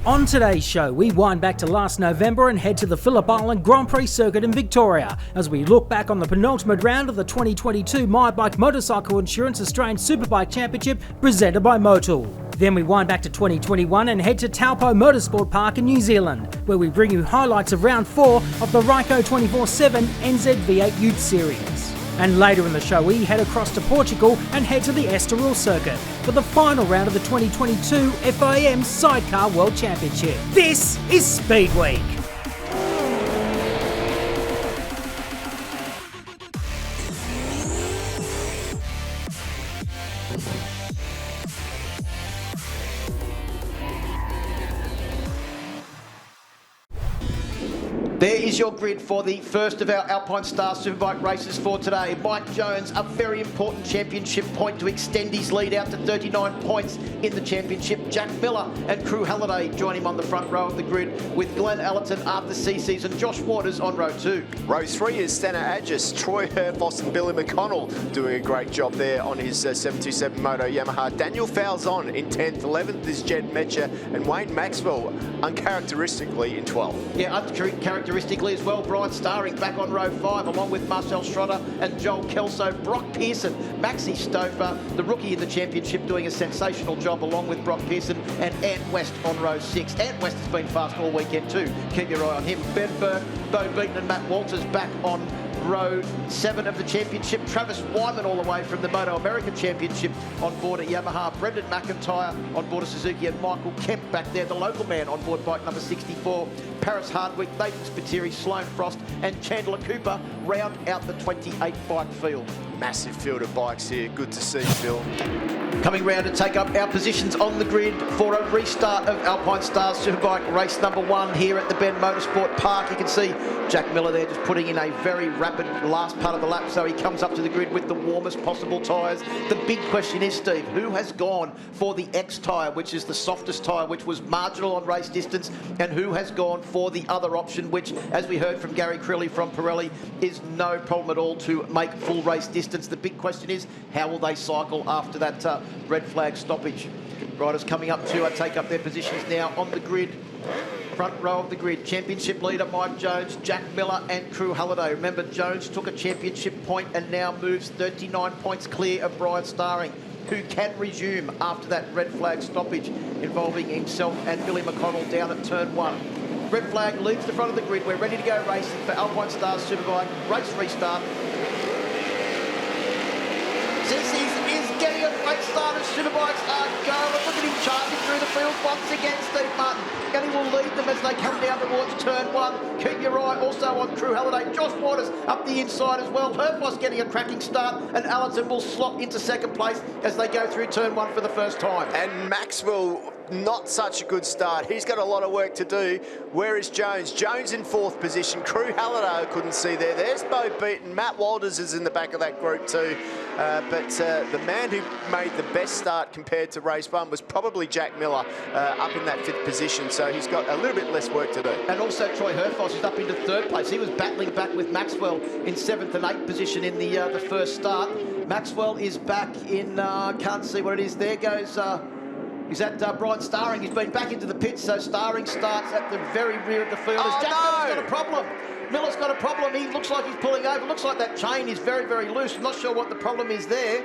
On today's show, we wind back to last November and head to the Phillip Island Grand Prix circuit in Victoria as we look back on the penultimate round of the 2022 mibike Motorcycle Insurance Australian Superbike Championship presented by Motul. Then we wind back to 2021 and head to Taupo Motorsport Park in New Zealand, where we bring you highlights of round 4 of the Ryco 24/7 NZ V8 Utes Series. And later in the show, we head across to Portugal and head to the Estoril circuit for the final round of the 2022 FIM Sidecar World Championship. This is Speedweek. There is your grid for the first of our Alpine Star Superbike races for today. Mike Jones, a very important championship point to extend his lead out to 39 points in the championship. Jack Miller and Crew Halliday join him on the front row of the grid, with Glenn Allerton after CC's and Josh Waters on row 2. Row 3 is Stana Agis, Troy Herfoss and Billy McConnell doing a great job there on his 727 Moto Yamaha. Daniel Falzon in 10th, 11th is Jed Metcher, and Wayne Maxwell uncharacteristically in 12th. Yeah, uncharacteristically as well, Brian Starring back on row 5, along with Marcel Schroeder and Joel Kelso. Brock Pearson, Maxi Stouffer, the rookie in the championship, doing a sensational job along with Brock Pearson, and Ant West on row 6. Ant West has been fast all weekend too. Keep your eye on him. Ben Burke, Bo Beaton and Matt Walters back on row 7 of the championship. Travis Wyman all the way from the Moto American Championship on board at Yamaha. Brendan McIntyre on board of Suzuki, and Michael Kemp back there, the local man, on board bike number 64. Paris Hardwick, Nathan Spiteri, Sloane Frost and Chandler Cooper round out the 28 bike field. Massive field of bikes here. Good to see, Phil. Coming round to take up our positions on the grid for a restart of Alpine Stars Superbike race number 1 here at the Ben Motorsport Park. You can see Jack Miller there just putting in a very rapid last part of the lap, so he comes up to the grid with the warmest possible tyres. The big question is, Steve, who has gone for the X tyre, which is the softest tyre, which was marginal on race distance, and who has gone for the other option, which, as we heard from Gary Crilly from Pirelli, is no problem at all to make full race distance. The big question is, how will they cycle after that red flag stoppage? Riders coming up to take up their positions now on the grid. Front row of the grid, championship leader Mike Jones, Jack Miller and Crew Halliday. Remember, Jones took a championship point and now moves 39 points clear of Brian Starring, who can resume after that red flag stoppage involving himself and Billy McConnell down at turn 1. Red flag leaves the front of the grid. We're ready to go racing for Alpine Stars Superbike. Race restart. CC's is getting a great start as Superbikes are going. Look at him charging through the field once again, Steve Martin. And he will lead them as they come down towards turn 1. Keep your eye also on Crew Halliday. Josh Waters up the inside as well. Herfoss getting a cracking start, and Allerton will slot into second place as they go through turn 1 for the first time. And Maxwell, not such a good start. He's got a lot of work to do. Where is Jones? Jones in 4th position. Crew Halliday I couldn't see there. There's Bo Beaton. Matt Walters is in the back of that group too. But the man who made the best start compared to race 1 was probably Jack Miller, up in that 5th position. So he's got a little bit less work to do. And also Troy Herfoss is up into 3rd place. He was battling back with Maxwell in 7th and 8th position in the first start. Maxwell is back in, can't see what it is. There goes... Is that Brian Starring? He's been back into the pits, so Starring starts at the very rear of the field. As Jack Miller's got a problem. Miller's got a problem. He looks like he's pulling over. Looks like that chain is very, very loose. I'm not sure what the problem is there,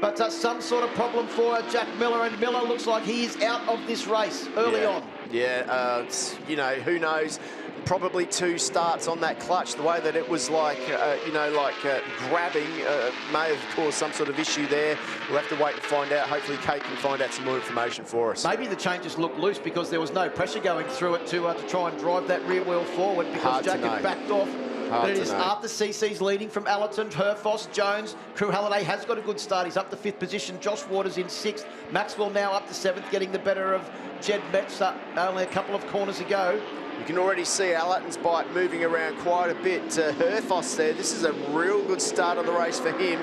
but some sort of problem for Jack Miller, and Miller looks like he is out of this race early on. Yeah, you know, who knows? Probably 2 starts on that clutch. The way that it was like, grabbing may have caused some sort of issue there. We'll have to wait and find out. Hopefully Kate can find out some more information for us. Maybe the chain just looked loose because there was no pressure going through it to try and drive that rear wheel forward, because Jack had backed off. But it is after CC's leading from Allerton, Herfoss, Jones. Crew Halliday has got a good start. He's up to 5th position. Josh Waters in 6th. Maxwell now up to 7th, getting the better of Jed Metz. Only a couple of corners to go. You can already see Allerton's bike moving around quite a bit. Herfoss there, this is a real good start of the race for him.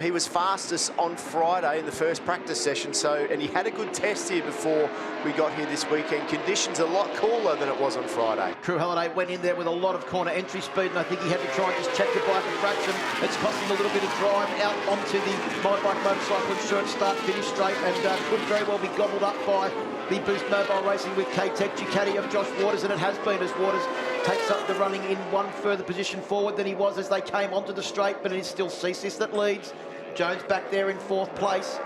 He was fastest on Friday in the first practice session, and he had a good test here before we got here this weekend. Conditions a lot cooler than it was on Friday. Crew Halliday went in there with a lot of corner entry speed, and I think he had to try and just check the bike a fraction. It's cost him a little bit of drive out onto the mibike motorcycle insurance start finish straight, and could very well be gobbled up by the Boost Mobile Racing with K-Tech Ducati of Josh Waters, and it has been, as Waters takes up the running in one further position forward than he was as they came onto the straight, but it is still Cesis that leads. Jones back there in 4th place.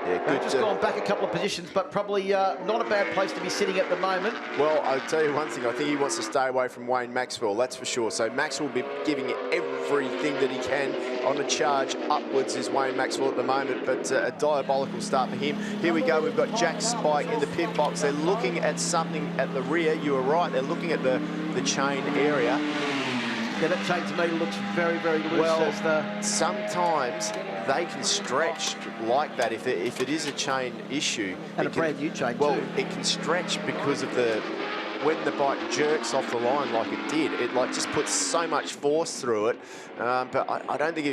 Yeah, good. Just gone back a couple of positions, but probably not a bad place to be sitting at the moment. Well, I'll tell you one thing. I think he wants to stay away from Wayne Maxwell, that's for sure. So Maxwell will be giving it everything that he can. On a charge upwards is Wayne Maxwell at the moment, but a diabolical start for him. Here we go. We've got Jack Spike in the pit box. They're looking at something at the rear. You were right. They're looking at the chain area. Yeah, that chain to me looks very, very loose. Well, sometimes they can stretch like that if it is a chain issue. And a brand new chain well, too. It can stretch because of when the bike jerks off the line like it did. It like just puts so much force through it. But I don't think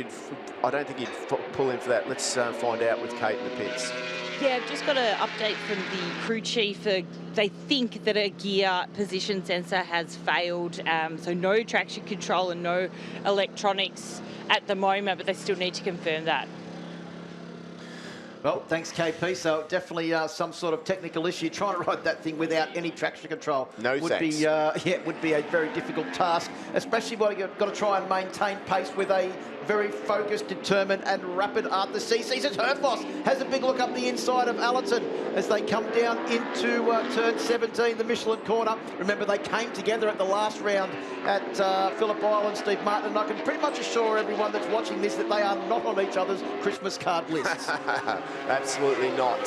he'd pull in for that. Let's find out with Kate in the pits. Yeah, I've just got an update from the crew chief. They think that a gear position sensor has failed, so no traction control and no electronics at the moment, but they still need to confirm that. Well, thanks, KP. So definitely some sort of technical issue. Trying to ride that thing without any traction control would be a very difficult task, especially when you've got to try and maintain pace with a very focused, determined and rapid Arthur Cesis. As Herfoss has a big look up the inside of Allerton as they come down into turn 17, the Michelin corner. Remember, they came together at the last round at Phillip Island, Steve Martin, and I can pretty much assure everyone that's watching this that they are not on each other's Christmas card lists. Absolutely not.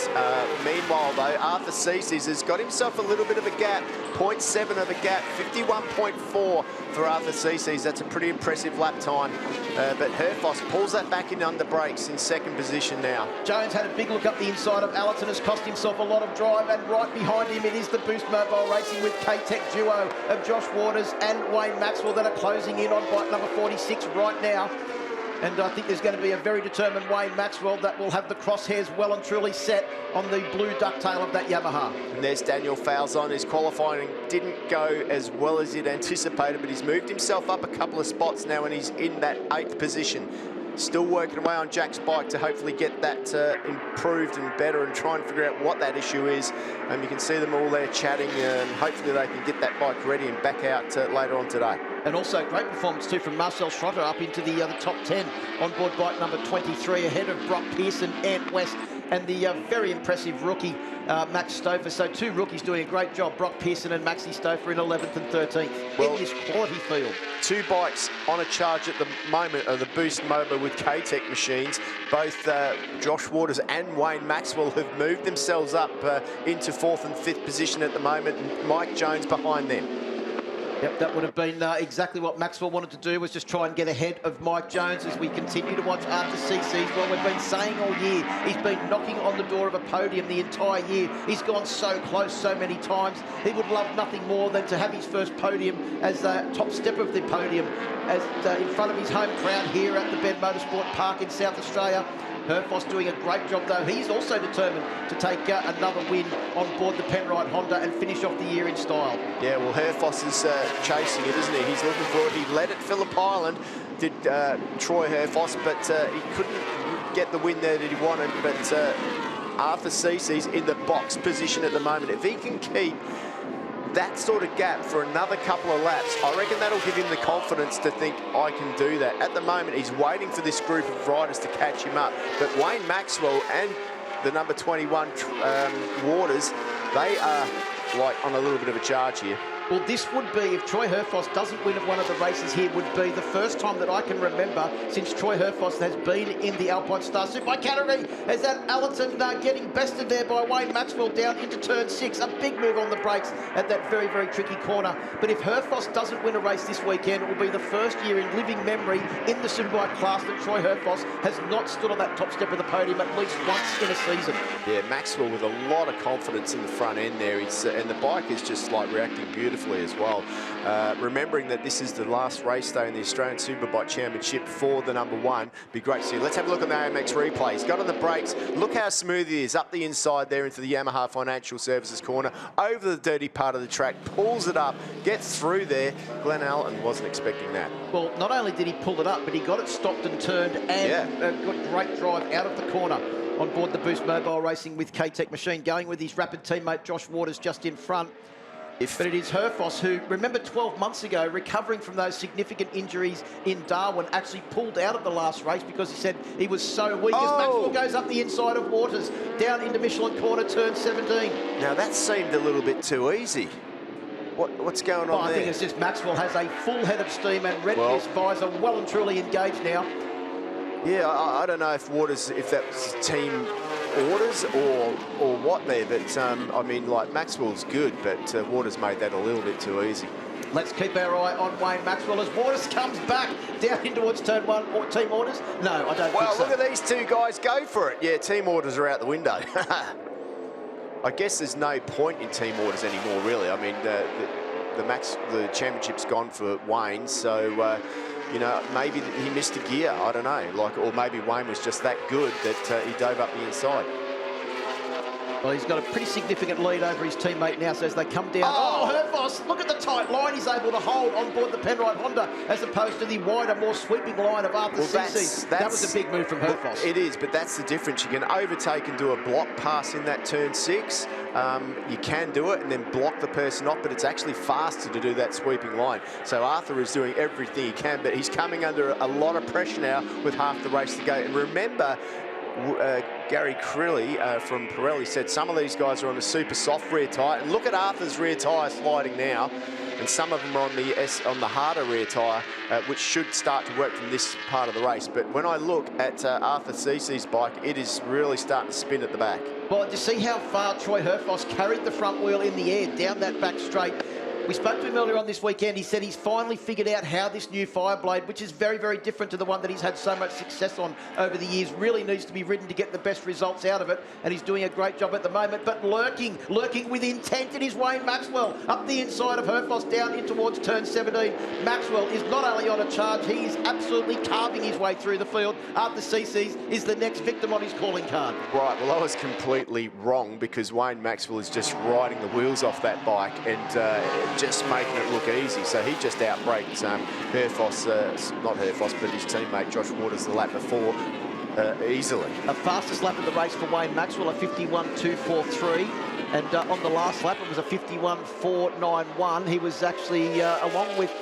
Meanwhile, though, Arthur Cesis has got himself a little bit of a gap, 0.7 of a gap, 51.4 for Arthur Cesis. That's a pretty impressive lap time. But Herfoss pulls that back in under brakes in 2nd position now. Jones had a big look up the inside of Allerton, has cost himself a lot of drive, and right behind him it is the Boost Mobile Racing with K-Tech duo of Josh Waters and Wayne Maxwell that are closing in on bike number 46 right now. And I think there's going to be a very determined Wayne Maxwell that will have the crosshairs well and truly set on the blue ducktail of that Yamaha. And there's Daniel Falzon. His qualifying didn't go as well as he'd anticipated, but he's moved himself up a couple of spots now and he's in that 8th position. Still working away on Jack's bike to hopefully get that improved and better and try and figure out what that issue is. And you can see them all there chatting, and hopefully they can get that bike ready and back out later on today. And also great performance too from Marcel Schrotter up into the top 10 on board bike number 23 ahead of Brock Pearson, Ant West and the very impressive rookie Max Stouffer. So 2 rookies doing a great job, Brock Pearson and Maxi Stouffer in 11th and 13th in this quality field. 2 bikes on a charge at the moment are the Boost Mobile with K-Tech machines. Both Josh Waters and Wayne Maxwell have moved themselves up into 4th and 5th position at the moment, and Mike Jones behind them. Yep, that would have been exactly what Maxwell wanted to do, was just try and get ahead of Mike Jones as we continue to watch Arthur Cesis. Well, we've been saying all year, he's been knocking on the door of a podium the entire year. He's gone so close so many times. He would love nothing more than to have his first podium as the top step of the podium as in front of his home crowd here at the FIM Motorsport Park in South Australia. Herfoss doing a great job, though. He's also determined to take another win on board the Penrite Honda and finish off the year in style. Yeah, well, Herfoss is chasing it, isn't he? He's looking for it. He led at Phillip Island, did Troy Herfoss, but he couldn't get the win there that he wanted. But Arthur Cesis in the box position at the moment. If he can keep that sort of gap for another couple of laps, I reckon that'll give him the confidence to think, I can do that. At the moment, he's waiting for this group of riders to catch him up. But Wayne Maxwell and the number 21 Waters, they are like on a little bit of a charge here. Well, this would be, if Troy Herfoss doesn't win one of the races here, would be the first time that I can remember since Troy Herfoss has been in the Alpine Star Superbike category. As that Allerton getting bested there by Wayne Maxwell down into turn 6. A big move on the brakes at that very, very tricky corner. But if Herfoss doesn't win a race this weekend, it will be the first year in living memory in the Superbike class that Troy Herfoss has not stood on that top step of the podium at least once in a season. Yeah, Maxwell with a lot of confidence in the front end there. And the bike is just like reacting beautifully beautifully as well. Remembering that this is the last race day in the Australian Superbike Championship for the number 1. Be great to see. Let's have a look at the AMX replay. He's got on the brakes. Look how smooth he is. Up the inside there into the Yamaha Financial Services corner. Over the dirty part of the track. Pulls it up. Gets through there. Glenn Allen wasn't expecting that. Well, not only did he pull it up, but he got it stopped and turned and got great drive out of the corner on board the Boost Mobile Racing with K-Tech machine, going with his rapid teammate Josh Waters just in front. But it is Herfoss who, remember 12 months ago, recovering from those significant injuries in Darwin, actually pulled out of the last race because he said he was so weak. As Maxwell goes up the inside of Waters, down into Michelin corner, turn 17. Now that seemed a little bit too easy. What's going on there? I think it's just Maxwell has a full head of steam and Redkness visor well and truly engaged now. Yeah, I don't know if Waters, if that's team orders or what there, but I mean, like, Maxwell's good, but Waters made that a little bit too easy. Let's keep our eye on Wayne Maxwell as Waters comes back down in towards turn 1. Or team orders? No, I don't think so. Well, look at these two guys go for it. Yeah, team orders are out the window. I guess there's no point in team orders anymore, really. I mean, the championship's gone for Wayne, so you know, maybe he missed a gear. I don't know, like, or maybe Wayne was just that good that he dove up the inside. Well, he's got a pretty significant lead over his teammate now, so as they come down... Oh, Herfoss, look at the tight line he's able to hold on board the Penrite Honda, as opposed to the wider, more sweeping line of Arthur Cece. That was a big move from Herfoss. It is, but that's the difference. You can overtake and do a block pass in that turn 6. You can do it and then block the person off, but it's actually faster to do that sweeping line. So Arthur is doing everything he can, but he's coming under a lot of pressure now with half the race to go. And remember, Gary Crilly from Pirelli said some of these guys are on a super soft rear tyre, and look at Arthur's rear tyre sliding now, and some of them are on the harder rear tyre, which should start to work from this part of the race. But when I look at Arthur Cece's bike, it is really starting to spin at the back. Well, to see how far Troy Herfoss carried the front wheel in the air down that back straight. We spoke to him earlier on this weekend. He said he's finally figured out how this new Fireblade, which is very, very different to the one that he's had so much success on over the years, really needs to be ridden to get the best results out of it. And he's doing a great job at the moment. But lurking with intent, it is Wayne Maxwell up the inside of Herfoss, down in towards turn 17. Maxwell is not only on a charge, he is absolutely carving his way through the field. Arthur Cece's is the next victim on his calling card. Right, well, I was completely wrong, because Wayne Maxwell is just riding the wheels off that bike and just making it look easy. So he just outbraked Herfoss, not Herfoss, but his teammate Josh Waters the lap before easily. A fastest lap of the race for Wayne Maxwell, a 51.243. And on the last lap, it was a 51.491. He was actually, along with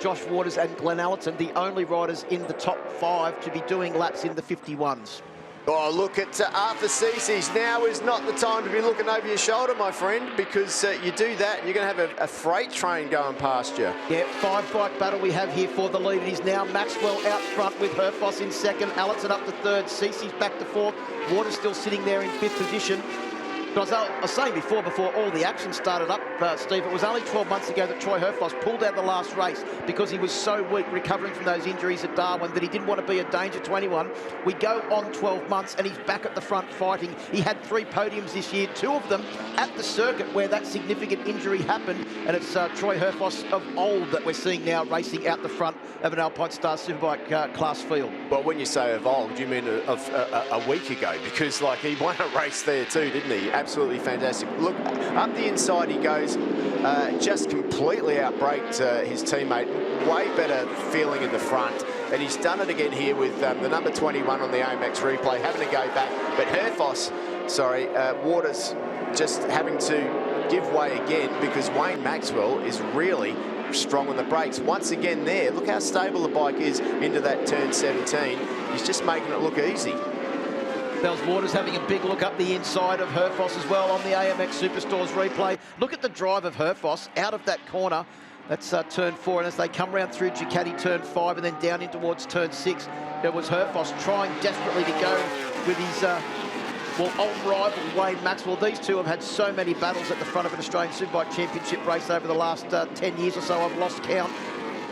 Josh Waters and Glenn Allerton, the only riders in the top 5 to be doing laps in the 51s. Oh, look at Arthur Cece's. Now is not the time to be looking over your shoulder, my friend, because you do that and you're going to have a freight train going past you. Yeah, 5-bike battle we have here for the lead. It is now Maxwell out front with Herfoss in second, Allerton up to third, Cece's back to fourth, Waters still sitting there in 5th position. But I was saying before all the action started up, Steve, it was only 12 months ago that Troy Herfoss pulled out the last race because he was so weak recovering from those injuries at Darwin that he didn't want to be a danger to anyone. We go on 12 months and he's back at the front fighting. He had 3 podiums this year, 2 of them at the circuit where that significant injury happened, and it's Troy Herfoss of old that we're seeing now racing out the front of an Alpine Star Superbike class field. Well, when you say of old, you mean of a week ago, because like he won a race there too, didn't he? Absolutely fantastic. Look, up the inside he goes, just completely outbraked his teammate. Way better feeling in the front, and he's done it again here with the number 21 on the AMX replay, having to go back. But Herfoss, Waters just having to give way again, because Wayne Maxwell is really strong on the brakes. Once again there, look how stable the bike is into that turn 17. He's just making it look easy. Bells Waters having a big look up the inside of Herfoss as well on the AMX Superstores replay. Look at the drive of Herfoss out of that corner. That's turn 4, and as they come round through Ducati turn 5 and then down in towards turn 6, it was Herfoss trying desperately to go with his old rival Wayne Maxwell. These two have had so many battles at the front of an Australian Superbike Championship race over the last 10 years or so. I've lost count.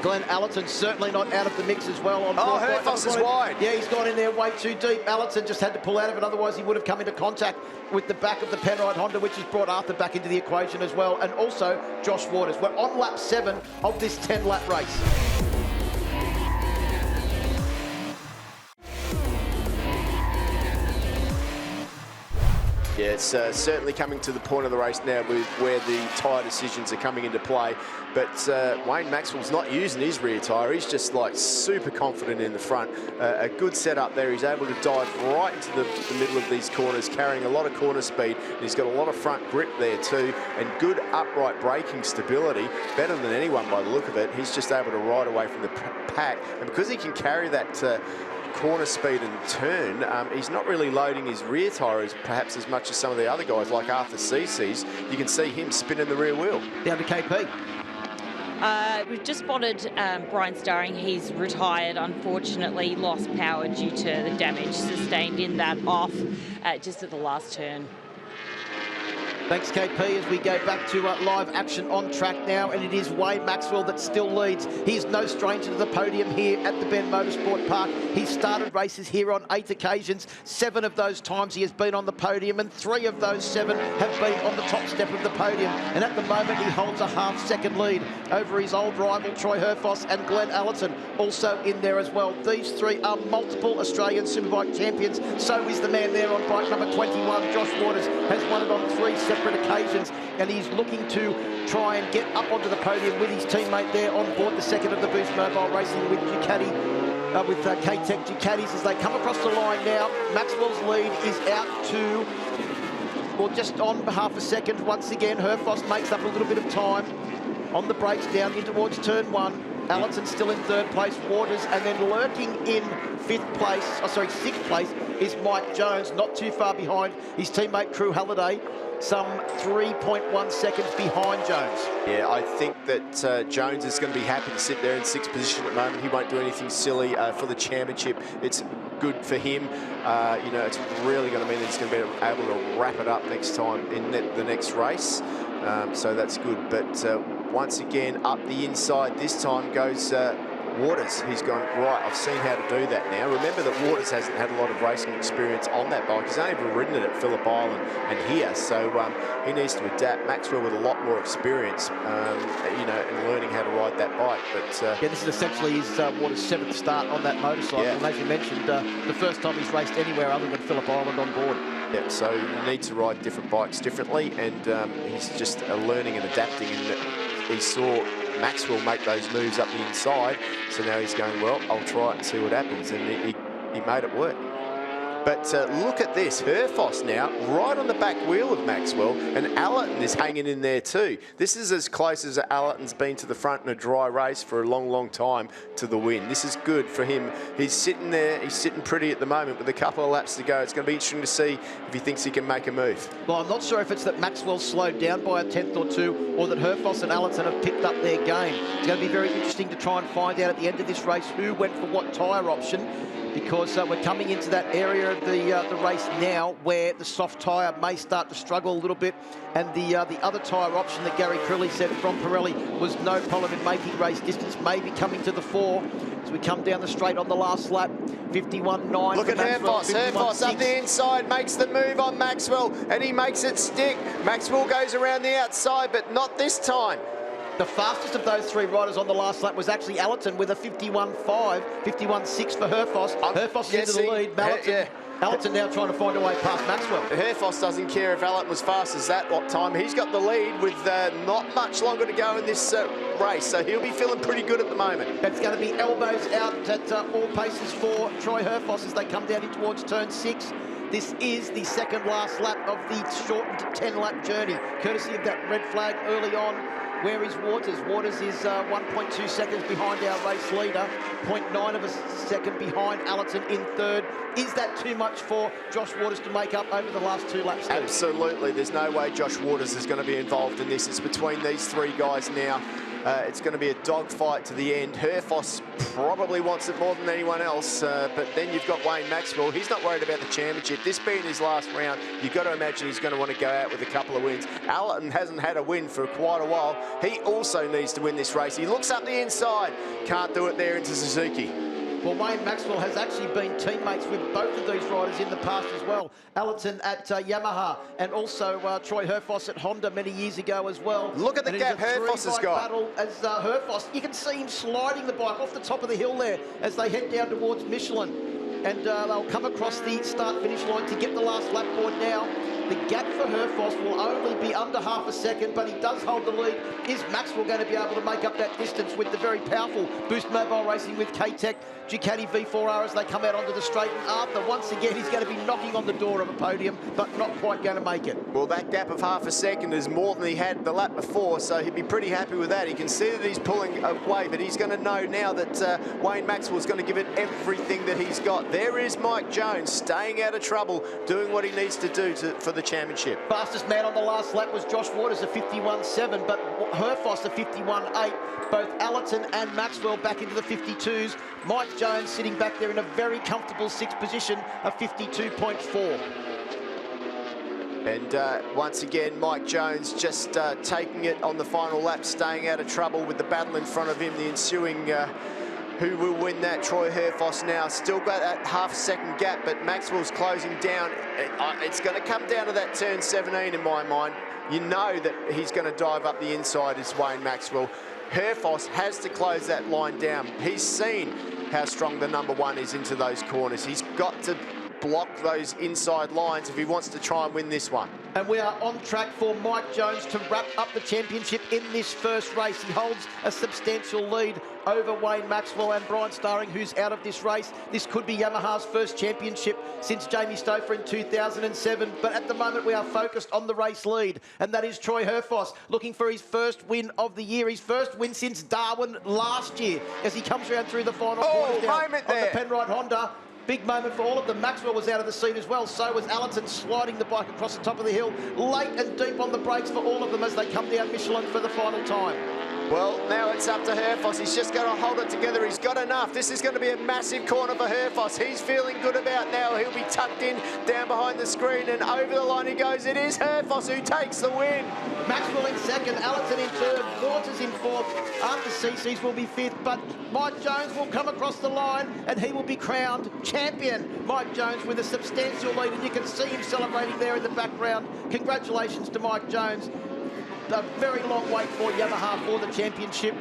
Glenn Allerton certainly not out of the mix as well. On Herfoss is wide. Yeah, he's gone in there way too deep. Allerton just had to pull out of it, otherwise he would have come into contact with the back of the Penrite Honda, which has brought Arthur back into the equation as well, and also Josh Waters. We're on lap 7 of this 10-lap race. Yeah, it's certainly coming to the point of the race now with where the tyre decisions are coming into play. But Wayne Maxwell's not using his rear tyre. He's just like super confident in the front. A good setup there. He's able to dive right into the middle of these corners, carrying a lot of corner speed. And he's got a lot of front grip there too, and good upright braking stability. Better than anyone by the look of it. He's just able to ride away from the pack. And because he can carry that corner speed and turn, he's not really loading his rear tyre perhaps as much as some of the other guys like Arthur Cece's. You can see him spinning the rear wheel. Down to KP. We've just spotted Brian Starring. He's retired, unfortunately, lost power due to the damage sustained in that off just at the last turn. Thanks, KP, as we go back to live action on track now, and it is Wayne Maxwell that still leads. He's no stranger to the podium here at the Ben Motorsport Park. He's started races here on 8 occasions. 7 of those times he has been on the podium, and 3 of those 7 have been on the top step of the podium. And at the moment, he holds a half-second lead over his old rival, Troy Herfoss, and Glenn Allerton, also in there as well. These 3 are multiple Australian Superbike champions. So is the man there on bike number 21, Josh Waters, has won it on 3 separate occasions, and he's looking to try and get up onto the podium with his teammate there on board the second of the Boost Mobile, racing with Ducati, with K-Tech Ducatis as they come across the line now. Maxwell's lead is out to, well, just on half a second. Once again, Herfoss makes up a little bit of time on the brakes down in towards turn 1. Allerton still in 3rd place, Waters, and then lurking in 6th place is Mike Jones, not too far behind his teammate Crew Halliday, some 3.1 seconds behind Jones. Yeah, I think that Jones is going to be happy to sit there in 6th position at the moment. He won't do anything silly for the championship. It's good for him. You know, it's really going to mean that he's going to be able to wrap it up next time in the next race. So that's good. But once again, up the inside this time goes Waters. He's gone, right, I've seen how to do that now. Remember that Waters hasn't had a lot of racing experience on that bike. He's only ever ridden it at Phillip Island and here, so he needs to adapt. Maxwell with a lot more experience, you know, in learning how to ride that bike. But yeah, this is essentially his Waters' 7th start on that motorcycle. Yeah. And as you mentioned, the first time he's raced anywhere other than Phillip Island on board. Yeah, so you need to ride different bikes differently, and he's just learning and adapting. And he saw Maxwell make those moves up the inside, so now he's going, well, I'll try it and see what happens, and he made it work. But look at this, Herfoss now right on the back wheel of Maxwell, and Allerton is hanging in there too. This is as close as Allerton's been to the front in a dry race for a long, long time to the win. This is good for him. He's sitting there, he's sitting pretty at the moment with a couple of laps to go. It's going to be interesting to see if he thinks he can make a move. Well, I'm not sure if it's that Maxwell slowed down by a 10th or 2, or that Herfoss and Allerton have picked up their game. It's going to be very interesting to try and find out at the end of this race who went for what tyre option, because we're coming into that area of the race now where the soft tyre may start to struggle a little bit, and the other tyre option that Gary Crilly said from Pirelli was no problem in making race distance may be coming to the fore as we come down the straight on the last lap. 51.9. Look at Herfoss. Herfoss up the inside, makes the move on Maxwell, and he makes it stick. Maxwell goes around the outside, but not this time. The fastest of those 3 riders on the last lap was actually Allerton with a 51.5, 51.6 for Herfoss. Herfoss into the lead. Allerton now trying to find a way past Maxwell. Herfoss doesn't care if Allerton was fast as that time. He's got the lead with not much longer to go in this race, so he'll be feeling pretty good at the moment. It's going to be elbows out at all paces for Troy Herfoss as they come down in towards turn 6. This is the second last lap of the shortened 10-lap journey, courtesy of that red flag early on. Where is Waters? Waters is 1.2 seconds behind our race leader, 0.9 of a second behind Allerton in 3rd. Is that too much for Josh Waters to make up over the last 2 laps? Absolutely. There's no way Josh Waters is going to be involved in this. It's between these 3 guys now. It's going to be a dogfight to the end. Herfoss probably wants it more than anyone else, but then you've got Wayne Maxwell. He's not worried about the championship. This being his last round, you've got to imagine he's going to want to go out with a couple of wins. Allerton hasn't had a win for quite a while. He also needs to win this race. He looks up the inside. Can't do it there into Suzuki. Well, Wayne Maxwell has actually been teammates with both of these riders in the past as well. Allerton at Yamaha, and also Troy Herfoss at Honda many years ago as well. Look at the gap Herfoss has got. Battle as Herfoss, you can see him sliding the bike off the top of the hill there as they head down towards Michelin. And they'll come across the start-finish line to get the last lap board now. The gap for Herfoss will only be under half a second, but he does hold the lead. Is Maxwell going to be able to make up that distance with the very powerful Boost Mobile Racing with K-Tech, Ducati V4R as they come out onto the straight? And Arthur, once again, he's going to be knocking on the door of a podium, but not quite going to make it. Well, that gap of half a second is more than he had the lap before, so he'd be pretty happy with that. He can see that he's pulling away, but he's going to know now that Wayne Maxwell's going to give it everything that he's got. There is Mike Jones staying out of trouble, doing what he needs to do for the championship. Fastest man on the last lap was Josh Waters, a 51.7, but Herfoss, a 51.8. Both Allerton and Maxwell back into the 52s. Mike Jones sitting back there in a very comfortable sixth position, a 52.4. And once again, Mike Jones just taking it on the final lap, staying out of trouble with the battle in front of him, the ensuing... who will win that? Troy Herfoss now. Still got that half a second gap, but Maxwell's closing down. It's going to come down to that turn 17 in my mind. You know that he's going to dive up the inside as Wayne Maxwell. Herfoss has to close that line down. He's seen how strong the number one is into those corners. He's got to block those inside lines if he wants to try and win this one. And we are on track for Mike Jones to wrap up the championship in this first race. He holds a substantial lead over Wayne Maxwell and Brian Starring, who's out of this race. This could be Yamaha's first championship since Jamie Stouffer in 2007. But at the moment, we are focused on the race lead, and that is Troy Herfoss looking for his first win of the year. His first win since Darwin last year as he comes around through the final corners down on the Penrite Honda. Big moment for all of them. Maxwell was out of the seat as well. So was Allerton, sliding the bike across the top of the hill. Late and deep on the brakes for all of them as they come down Michelin for the final time. Well, now it's up to Herfoss. He's just got to hold it together. He's got enough. This is going to be a massive corner for Herfoss. He's feeling good about now. He'll be tucked in down behind the screen, and over the line he goes. It is Herfoss who takes the win. Maxwell in second, Allerton in third, Waters in fourth. After CC's will be fifth, but Mike Jones will come across the line and he will be crowned champion. Mike Jones with a substantial lead, and you can see him celebrating there in the background. Congratulations to Mike Jones. A very long wait for Yamaha for the championship.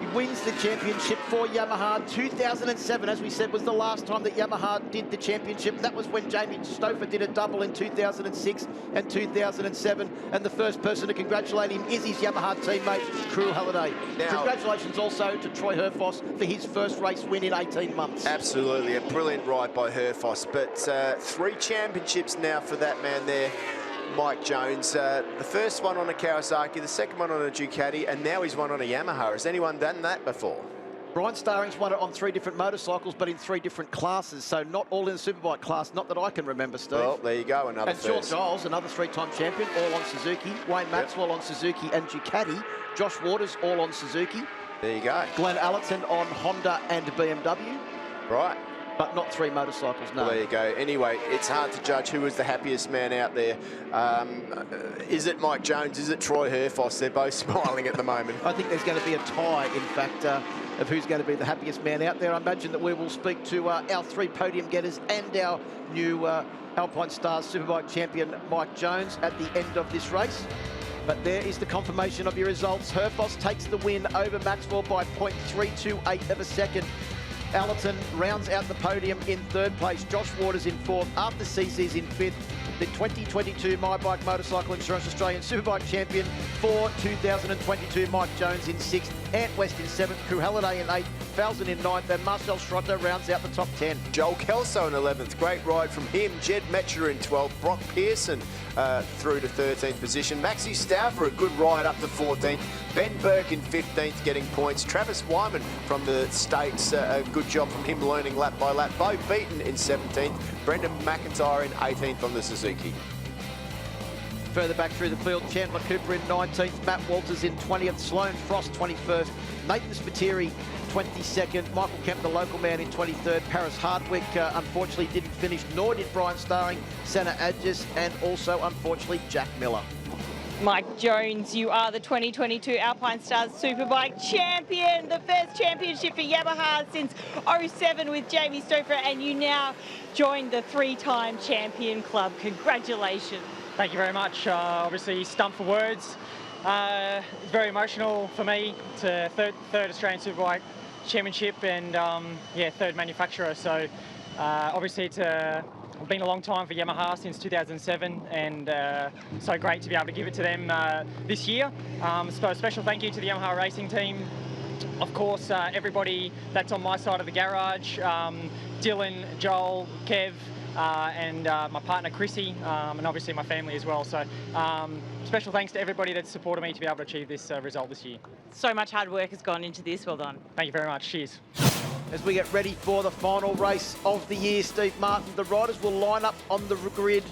He wins the championship for Yamaha. 2007, as we said, was the last time that Yamaha did the championship. That was when Jamie Stouffer did a double in 2006 and 2007. And the first person to congratulate him is his Yamaha teammate, Crew Halliday. Now, congratulations also to Troy Herfoss for his first race win in 18 months. Absolutely, a brilliant ride by Herfoss. But 3 championships now for that man there, Mike Jones. The first one on a Kawasaki, the second one on a Ducati, and now he's won on a Yamaha. Has anyone done that before? Brian Starring's won it on 3 different motorcycles, but in 3 different classes, so not all in the Superbike class, not that I can remember, Steve. Well, there you go, another and first. Sean Giles, another 3-time champion, all on Suzuki. Wayne Maxwell on Suzuki and Ducati. Josh Waters, all on Suzuki. There you go. Glenn Allerton on Honda and BMW. Right. But not 3 motorcycles, no. Well, there you go. Anyway, it's hard to judge who was the happiest man out there. Is it Mike Jones? Is it Troy Herfoss? They're both smiling at the moment. I think there's going to be a tie, in fact, of who's going to be the happiest man out there. I imagine that we will speak to our 3 podium getters and our new Alpine Stars Superbike champion, Mike Jones, at the end of this race. But there is the confirmation of your results. Herfoss takes the win over Maxwell by 0.328 of a second. Allerton rounds out the podium in 3rd place. Josh Waters in 4th. After CC's in 5th. The 2022 mibike Motorcycle Insurance Australian Superbike champion for 2022, Mike Jones in 6th. Ant West in 7th. Crew Halliday in 8th. Falzon in 9th. And Marcel Schrotter rounds out the top 10. Joel Kelso in 11th. Great ride from him. Jed Metcher in 12th. Brock Pearson through to 13th position. Maxi Stauffer, a good ride up to 14th. Ben Burke in 15th, getting points. Travis Wyman from the States, a good job from him learning lap by lap. Bo Beaton in 17th. Brendan McIntyre in 18th on the Suzuki. Further back through the field, Chandler Cooper in 19th, Matt Walters in 20th, Sloane Frost 21st, Nathan Spiteri 22nd, Michael Kemp, the local man, in 23rd, Paris Hardwick unfortunately didn't finish, nor did Brian Starring, Senna Adgis, and also unfortunately Jack Miller. Mike Jones, you are the 2022 Alpine Stars Superbike champion, the first championship for Yamaha since 07 with Jamie Stouffer, and you now join the 3-time champion club. Congratulations. Thank you very much. Obviously stumped for words. Very emotional for me to third Australian Superbike Championship and yeah, third manufacturer. So obviously it's been a long time for Yamaha since 2007, and so great to be able to give it to them this year. So a special thank you to the Yamaha racing team. Of course, everybody that's on my side of the garage, Dylan, Joel, Kev, and my partner Chrissy, and obviously my family as well. So special thanks to everybody that's supported me to be able to achieve this result this year. So much hard work has gone into this. Well done. Thank you very much. Cheers. As we get ready for the final race of the year, Steve Martin, the riders will line up on the grid.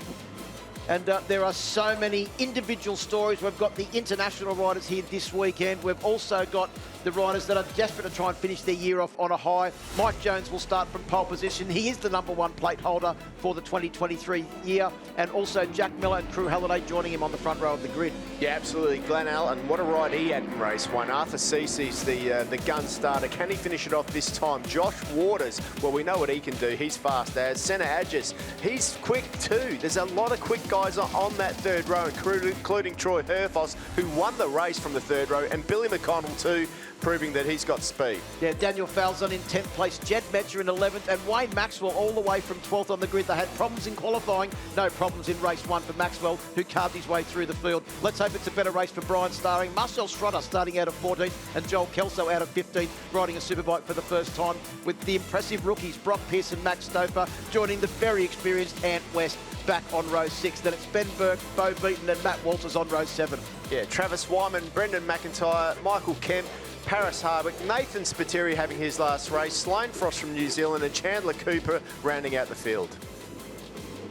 And there are so many individual stories. We've got the international riders here this weekend. We've also got the riders that are desperate to try and finish their year off on a high. Mike Jones will start from pole position. He is the #1 plate holder for the 2023 year. And also Jack Miller and Crew Halliday joining him on the front row of the grid. Yeah, absolutely. Glenn Allen, what a ride he had in race one. Arthur Cece's the gun starter. Can he finish it off this time? Josh Waters, well, we know what he can do. He's fast as. Senna Adgis, he's quick too. There's a lot of quick guys on that third row, including Troy Herfoss, who won the race from the third row, and Billy McConnell too, proving that he's got speed. Yeah, Daniel Falzon in 10th place, Jed Metcher in 11th, and Wayne Maxwell all the way from 12th on the grid. They had problems in qualifying, no problems in race one for Maxwell, who carved his way through the field. Let's hope it's a better race for Brian Starring. Marcel Schroeder starting out of 14th, and Joel Kelso out of 15th, riding a Superbike for the first time, with the impressive rookies, Brock Pearce and Max Stouffer, joining the very experienced Ant West back on row 6. Then it's Ben Burke, Bo Beaton and Matt Walters on row 7. Yeah, Travis Wyman, Brendan McIntyre, Michael Kemp, Paris Hardwick, Nathan Spiteri having his last race, Sloane Frost from New Zealand, and Chandler Cooper rounding out the field.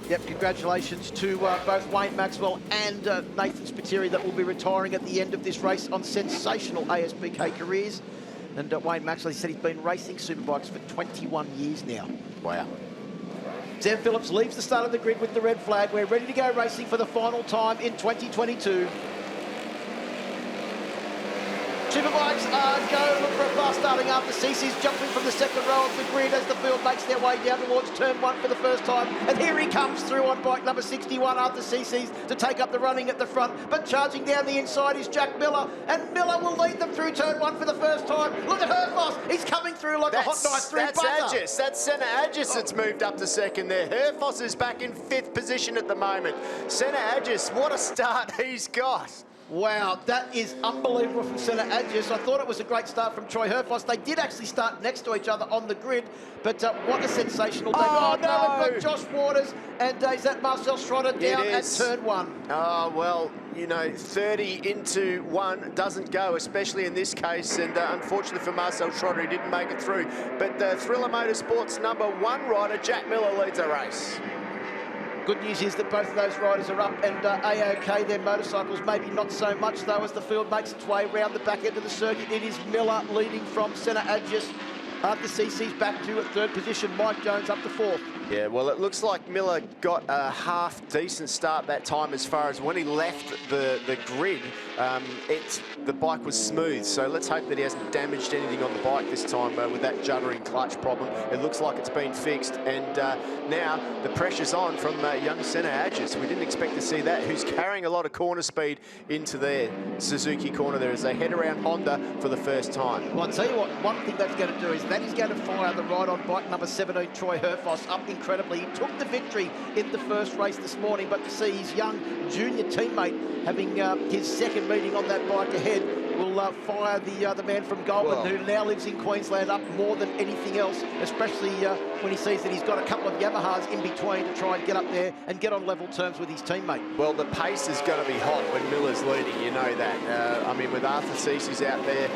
Yep, congratulations to both Wayne Maxwell and Nathan Spiteri that will be retiring at the end of this race on sensational ASBK careers. And Wayne Maxwell, he said he's been racing Superbikes for 21 years now. Wow. Sam Phillips leaves the start of the grid with the red flag. We're ready to go racing for the final time in 2022. Superbikes go look for a fast starting after Cece's jumping from the second row of the grid as the field makes their way down towards turn 1 for the first time. And here he comes through on bike number 61 after Cece's to take up the running at the front. But charging down the inside is Jack Miller. And Miller will lead them through turn 1 for the first time. Look at Herfoss. He's coming through like a hot knife through butter. That's Adgis. That's Senna Adgis that's moved up to second there. Herfoss is back in 5th position at the moment. Senna Adgis, what a start he's got. Wow, that is unbelievable from Senna Adgis. I thought it was a great start from Troy Herfoss. They did actually start next to each other on the grid, but what a sensational day. Oh, no, we've got Josh Waters, and is that Marcel Schroeder down at turn 1? Oh, well, you know, 30 into 1 doesn't go, especially in this case, and unfortunately for Marcel Schroeder, he didn't make it through. But Thriller Motorsports #1 rider, Jack Miller, leads the race. Good news is that both of those riders are up and A-OK. Their motorcycles maybe not so much, though, as the field makes its way round the back end of the circuit. It is Miller leading from Senna Adgis. After CC's back to at 3rd position, Mike Jones up to 4th. Yeah, well, it looks like Miller got a half-decent start that time as far as when he left the grid, the bike was smooth. So let's hope that he hasn't damaged anything on the bike this time with that juddering clutch problem. It looks like it's been fixed, and now the pressure's on from young Senna Adgis. We didn't expect to see that, who's carrying a lot of corner speed into their Suzuki corner there as they head around Honda for the first time. Well, I'll tell you what, one thing that's going to do is that is going to fire the ride on bike number 17, Troy Herfoss, up incredibly. He took the victory in the first race this morning, but to see his young junior teammate having his second meeting on that bike ahead will fire the man from Goulburn, who now lives in Queensland, up more than anything else, especially when he sees that he's got a couple of Yamahas in between to try and get up there and get on level terms with his teammate. Well, the pace is going to be hot when Miller's leading, you know that. I mean, with Arthur Cece's out there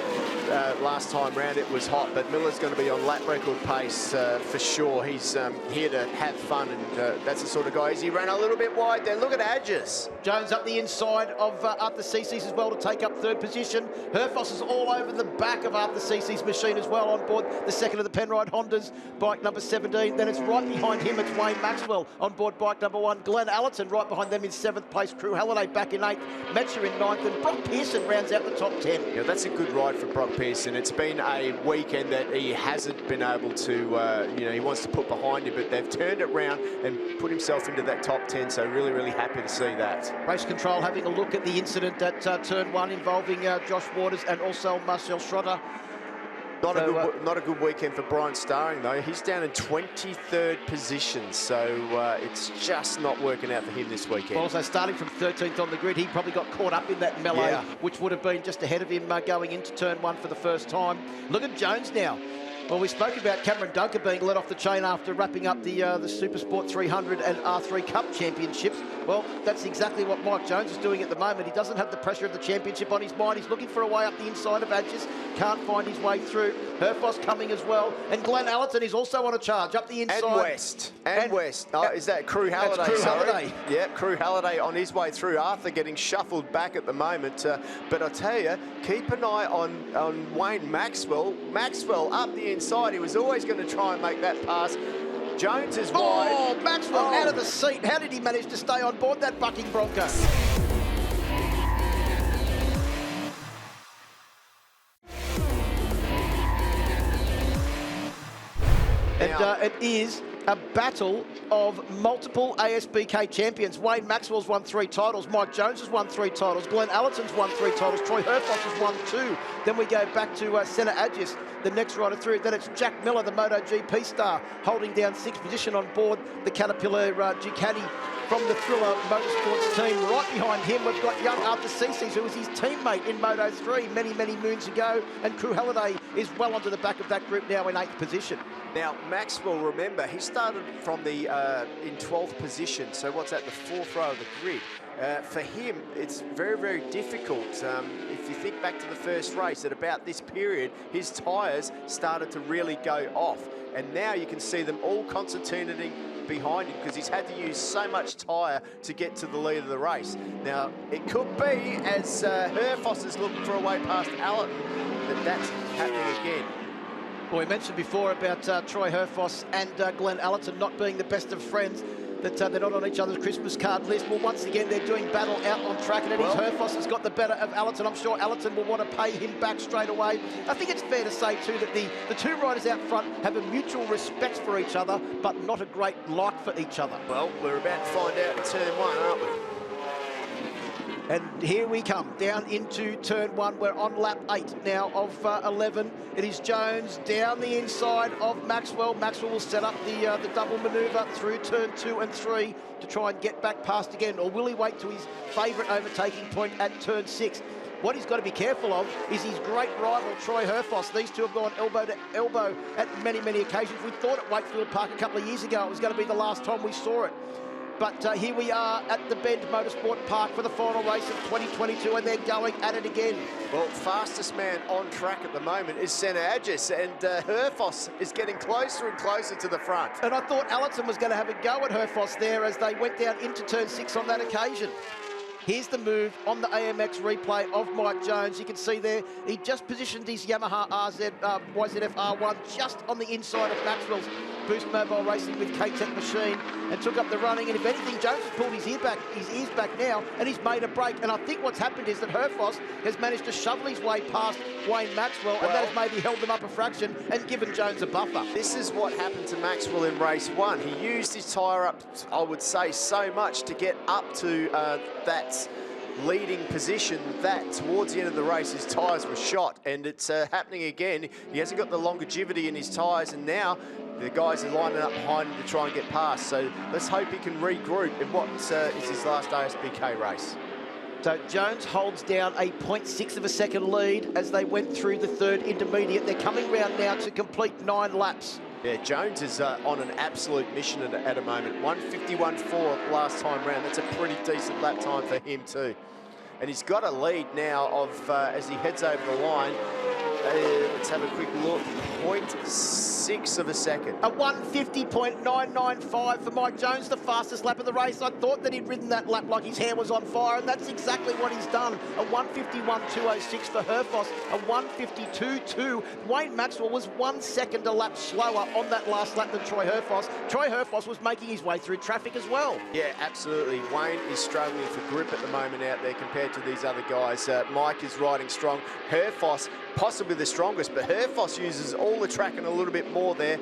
last time round, it was hot, but Miller's going to be on lap record pace for sure. He's here to have fun, and that's the sort of guy. He ran a little bit wide there. Look at Adges. Jones up the inside of Arthur Cece's as well to take up third position. Herfoss is all over the back of Arthur Cece's machine as well, on board the second of the Penrite Hondas, bike number 17. Then it's right behind him, it's Wayne Maxwell on board bike number 1. Glenn Allerton right behind them in 7th place. Crew Halliday back in 8th. Metcher in 9th. And Brock Pearson rounds out the top 10. Yeah, that's a good ride for Brock Pearson. It's been a weekend that he hasn't been able to, he wants to put behind him, but they've turned it round and put himself into that top 10. So really, really happy to see that. Race Control having a look at the incident at turn 1 involving Josh Waters and also Marcel Schroeder. Not a good weekend for Brian Starring, though. He's down in 23rd position, so it's just not working out for him this weekend. Also starting from 13th on the grid, he probably got caught up in that melee, which would have been just ahead of him going into turn 1 for the first time. Look at Jones now. Well, we spoke about Cameron Dunker being let off the chain after wrapping up the Supersport 300 and R3 Cup championships. Well, that's exactly what Mike Jones is doing at the moment. He doesn't have the pressure of the championship on his mind. He's looking for a way up the inside of Adges. Can't find his way through. Herfoss coming as well. And Glenn Allerton is also on a charge up the inside. And West. Oh, is that Crew Halliday? That's Crew Halliday. Yeah, Crew Halliday on his way through. Arthur getting shuffled back at the moment. But I tell you, keep an eye on Wayne Maxwell. Maxwell up the inside. He was always going to try and make that pass. Jones is wide. Oh, Maxwell out of the seat. How did he manage to stay on board that bucking Bronco? And it is a battle of multiple ASBK champions. Wayne Maxwell's won 3 titles. Mike Jones has won 3 titles. Glenn Allerton's won 3 titles. Troy Herfoss has won 2. Then we go back to Senna Adges, the next rider through. Then it's Jack Miller, the MotoGP star, holding down 6th position on board the Caterpillar Ducati from the Thriller Motorsports team. Right behind him, we've got young Arthur Cece's, who was his teammate in Moto3 many, many moons ago. And Crew Halliday is well onto the back of that group now in 8th position. Now, Maxwell, remember, he started from the in 12th position. So what's that, the 4th row of the grid? For him, it's very, very difficult. If you think back to the first race, at about this period, his tyres started to really go off. And now you can see them all concentrating behind him because he's had to use so much tyre to get to the lead of the race. Now, it could be, as Herfoss is looking for a way past Allerton, that's happening again. Well, we mentioned before about Troy Herfoss and Glenn Allerton not being the best of friends, that they're not on each other's Christmas card list. Well, once again, they're doing battle out on track, and it is Herfoss has got the better of Allerton. I'm sure Allerton will want to pay him back straight away. I think it's fair to say, too, that the 2 riders out front have a mutual respect for each other, but not a great like for each other. Well, we're about to find out in turn 1, aren't we? And here we come, down into turn 1. We're on lap 8 now of 11. It is Jones down the inside of Maxwell. Maxwell will set up the double manoeuvre through turn 2 and 3 to try and get back past again. Or will he wait to his favourite overtaking point at turn 6? What he's got to be careful of is his great rival, Troy Herfoss. These two have gone elbow to elbow at many, many occasions. We thought at Wakefield Park a couple of years ago it was going to be the last time we saw it. But here we are at the Bend Motorsport Park for the final race of 2022, and they're going at it again. Well, fastest man on track at the moment is Senna Adges, and Herfoss is getting closer and closer to the front. And I thought Allerton was going to have a go at Herfoss there as they went down into turn 6 on that occasion. Here's the move on the AMX replay of Mike Jones. You can see there, he just positioned his Yamaha YZF R1 just on the inside of Maxwell's Boost Mobile Racing with K-Tech machine and took up the running. And if anything, Jones has pulled his ears back now, and he's made a break. And I think what's happened is that Herfoss has managed to shovel his way past Wayne Maxwell, and that has maybe held them up a fraction and given Jones a buffer. This is what happened to Maxwell in race 1. He used his tyre up, I would say, so much to get up to that leading position that towards the end of the race his tyres were shot, and it's happening again. He hasn't got the longevity in his tyres, and now the guys are lining up behind him to try and get past. So let's hope he can regroup in what is his last ASBK race. So Jones holds down a 0.6 of a second lead as they went through the third intermediate. They're coming round now to complete 9 laps. Yeah, Jones is on an absolute mission at a moment. 1:51.4 last time round. That's a pretty decent lap time for him too. And he's got a lead now of, as he heads over the line, let's have a quick look, 0.6 of a second. A 1:50.995 for Mike Jones, the fastest lap of the race. I thought that he'd ridden that lap like his hair was on fire, and that's exactly what he's done. A 1:51.206 for Herfoss, a 1:52.2. Wayne Maxwell was 1 second a lap slower on that last lap than Troy Herfoss. Troy Herfoss was making his way through traffic as well. Yeah, absolutely. Wayne is struggling for grip at the moment out there compared to these other guys. Mike is riding strong. Herfoss, possibly the strongest, but Herfoss uses all the track and a little bit more there,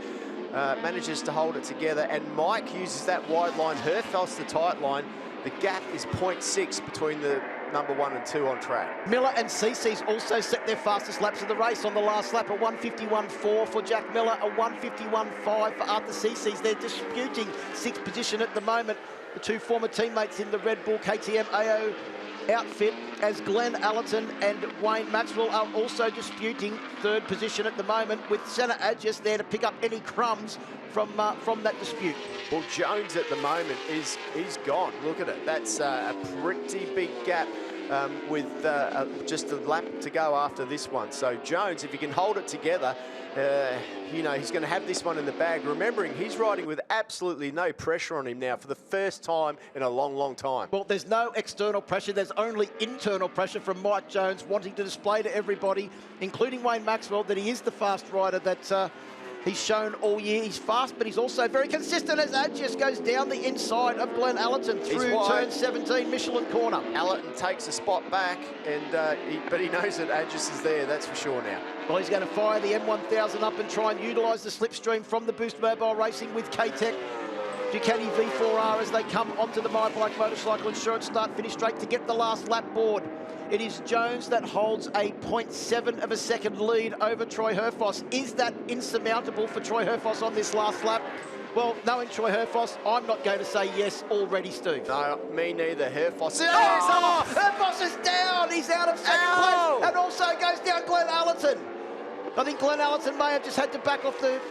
manages to hold it together, and Mike uses that wide line, Herfoss the tight line. The gap is 0.6 between the number 1 and 2 on track. Miller and CC's also set their fastest laps of the race on the last lap, a 1:51.4 for Jack Miller, a 1:51.5 for Arthur CC's. They're disputing 6th position at the moment, the 2 former teammates in the Red Bull KTM AO outfit, as Glenn Allerton and Wayne Maxwell are also disputing 3rd position at the moment, with Senna Adjus there to pick up any crumbs from that dispute. Well, Jones at the moment he's gone. Look at it. That's a pretty big gap with just a lap to go after this one. So Jones, if he can hold it together, you know, he's going to have this one in the bag. Remembering he's riding with absolutely no pressure on him now for the first time in a long, long time. Well, there's no external pressure. There's only internal pressure from Mike Jones wanting to display to everybody, including Wayne Maxwell, that he is the fast rider that he's shown all year. He's fast, but he's also very consistent as Adjus goes down the inside of Glenn Allerton through turn 17, Michelin corner. Allerton takes a spot back, and but he knows that Adjus is there, that's for sure now. Well, he's going to fire the M1000 up and try and utilise the slipstream from the Boost Mobile Racing with K-Tech Ducati V4R as they come onto the mibike motorcycle insurance start-finish straight to get the last lap board. It is Jones that holds a 0.7 of a second lead over Troy Herfoss. Is that insurmountable for Troy Herfoss on this last lap? Well, knowing Troy Herfoss, I'm not going to say yes already, Steve. No, me neither. Herfoss. Oh, Herfoss is down. He's out of second place, and also goes down Glenn Allerton. I think Glenn Allerton may have just had to back off the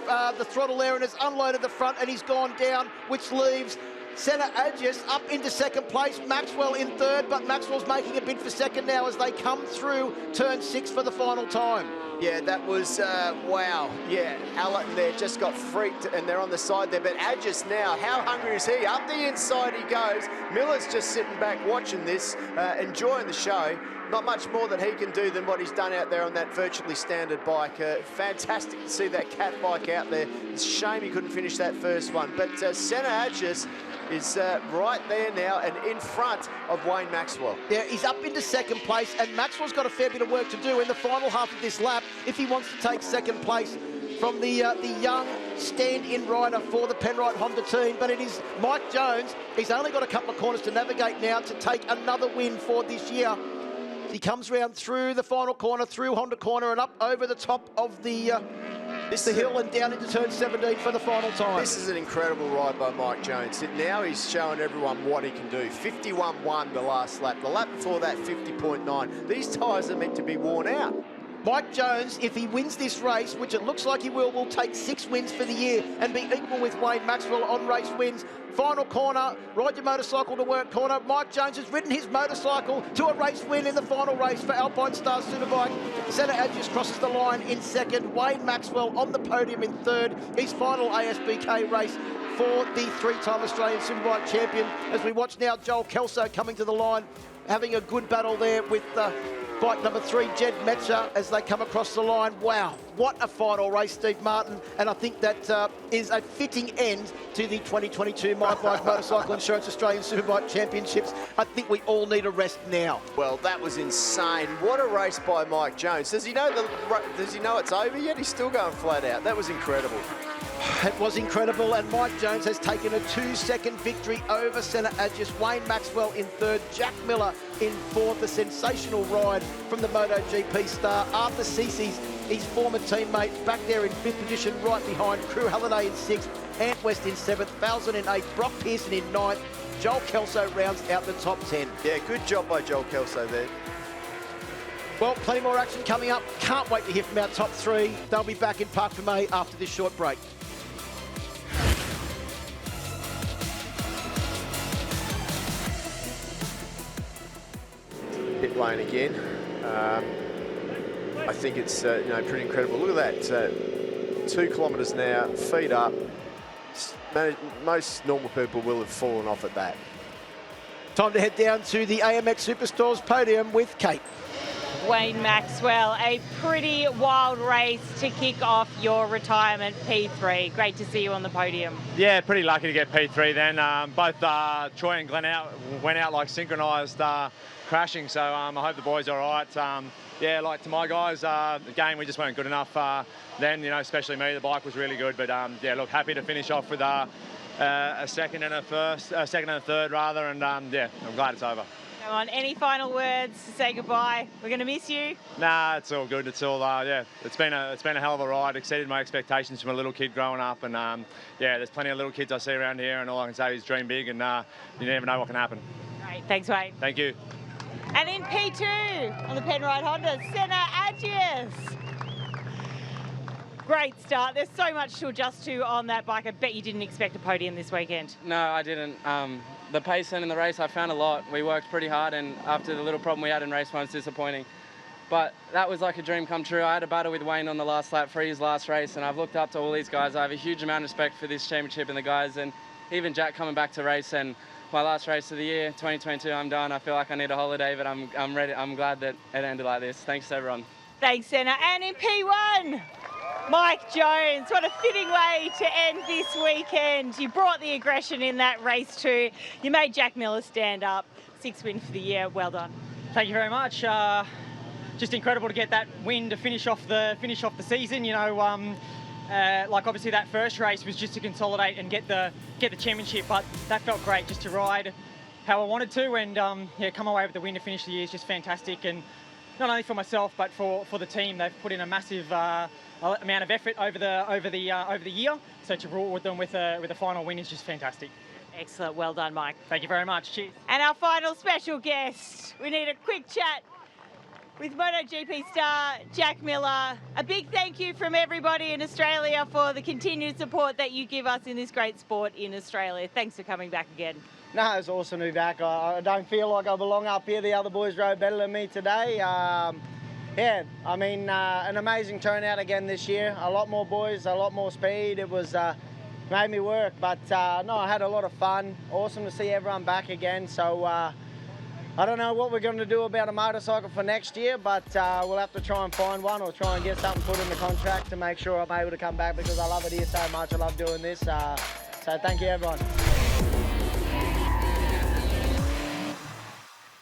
throttle there and has unloaded the front, and he's gone down, which leaves Senna Adjus up into second place, Maxwell in 3rd, but Maxwell's making a bid for 2nd now as they come through turn 6 for the final time. Yeah, that was, wow. Yeah, Allerton there just got freaked, and they're on the side there, but Adjus now, how hungry is he? Up the inside he goes. Miller's just sitting back watching this, enjoying the show. Not much more that he can do than what he's done out there on that virtually standard bike. Fantastic to see that cat bike out there. It's a shame he couldn't finish that first one. But Senna Adjus is right there now and in front of Wayne Maxwell. Yeah, he's up into second place, and Maxwell's got a fair bit of work to do in the final half of this lap if he wants to take second place from the young stand-in rider for the Penrite Honda team. But it is Mike Jones. He's only got a couple of corners to navigate now to take another win for this year. He comes round through the final corner, through Honda corner, and up over the top of the hill and down into turn 17 for the final time. This is an incredible ride by Mike Jones. Now he's showing everyone what he can do. 51.1 the last lap. The lap before that, 50.9. These tyres are meant to be worn out. Mike Jones, if he wins this race, which it looks like he will take 6 wins for the year and be equal with Wayne Maxwell on race wins. Final corner, ride your motorcycle to work corner. Mike Jones has ridden his motorcycle to a race win in the final race for Alpine Stars Superbike. Senna Adjus crosses the line in 2nd. Wayne Maxwell on the podium in 3rd. His final ASBK race for the 3-time Australian Superbike champion. As we watch now, Joel Kelso coming to the line, having a good battle there with bike number 3, Jed Metzer, as they come across the line. Wow, what a final race, Steve Martin. And I think that is a fitting end to the 2022 mibike Motorcycle Insurance Australian Superbike Championships. I think we all need a rest now. Well, that was insane. What a race by Mike Jones. Does he know it's over yet? He's still going flat out. That was incredible. It was incredible, and Mike Jones has taken a 2-second victory over Senna Adjus. Wayne Maxwell in 3rd, Jack Miller in 4th. A sensational ride from the MotoGP star. Arthur Cece's, his former teammate, back there in 5th position, right behind Crew Halliday in 6th, Ant West in 7th, Falzon in 8th, Brock Pearson in 9th, Joel Kelso rounds out the top 10. Yeah, good job by Joel Kelso there. Well, plenty more action coming up. Can't wait to hear from our top 3. They'll be back in Park for May after this short break. Pit lane again. I think it's pretty incredible. Look at that, 2 kilometres now, feet up. Most normal people will have fallen off at that. Time to head down to the AMX Superstores podium with Kate. Wayne Maxwell, a pretty wild race to kick off your retirement P3. Great to see you on the podium. Yeah, pretty lucky to get P3 then. Both Troy and Glenn went out like synchronised crashing, so I hope the boys are all right. Yeah, like to my guys, again, we just weren't good enough then, especially me. The bike was really good, but yeah, look, happy to finish off with a second and a third rather, and yeah, I'm glad it's over. Come on, any final words to say goodbye? We're going to miss you. Nah, it's all good. It's all yeah. It's been a hell of a ride. Exceeded my expectations from a little kid growing up, and yeah, there's plenty of little kids I see around here, and all I can say is dream big, and you never know what can happen. Great, thanks, Wayne. Thank you. And in P2 on the Penrite Honda, Senna Agius. Great start. There's so much to adjust to on that bike. I bet you didn't expect a podium this weekend. No, I didn't. The pace and in the race, I found a lot. We worked pretty hard, and after the little problem we had in race 1, it's disappointing. But that was like a dream come true. I had a battle with Wayne on the last lap for his last race, and I've looked up to all these guys. I have a huge amount of respect for this championship and the guys, and even Jack coming back to race. And my last race of the year, 2022, I'm done. I feel like I need a holiday, but I'm ready. I'm glad that it ended like this. Thanks to everyone. Thanks, Senna. And in P1, Mike Jones. What a fitting way to end this weekend. You brought the aggression in that race too. You made Jack Miller stand up. 6th win for the year. Well done. Thank you very much. Just incredible to get that win to finish off the season. Like obviously that first race was just to consolidate and get the championship, but that felt great just to ride how I wanted to, and yeah, come away with the win to finish the year is just fantastic. And not only for myself but for the team, they've put in a massive amount of effort over the year. So to reward them with a final win is just fantastic. Excellent. Well done, Mike. Thank you very much. Cheers. And our final special guest. We need a quick chat with MotoGP star Jack Miller. A big thank you from everybody in Australia for the continued support that you give us in this great sport in Australia. Thanks for coming back again. No, it's awesome to be back. I don't feel like I belong up here. The other boys rode better than me today. Yeah, I mean, an amazing turnout again this year. A lot more boys, a lot more speed. It was made me work, but no, I had a lot of fun. Awesome to see everyone back again. So I don't know what we're going to do about a motorcycle for next year, but we'll have to try and find one or try and get something put in the contract to make sure I'm able to come back, because I love it here so much. I love doing this. So thank you, everyone.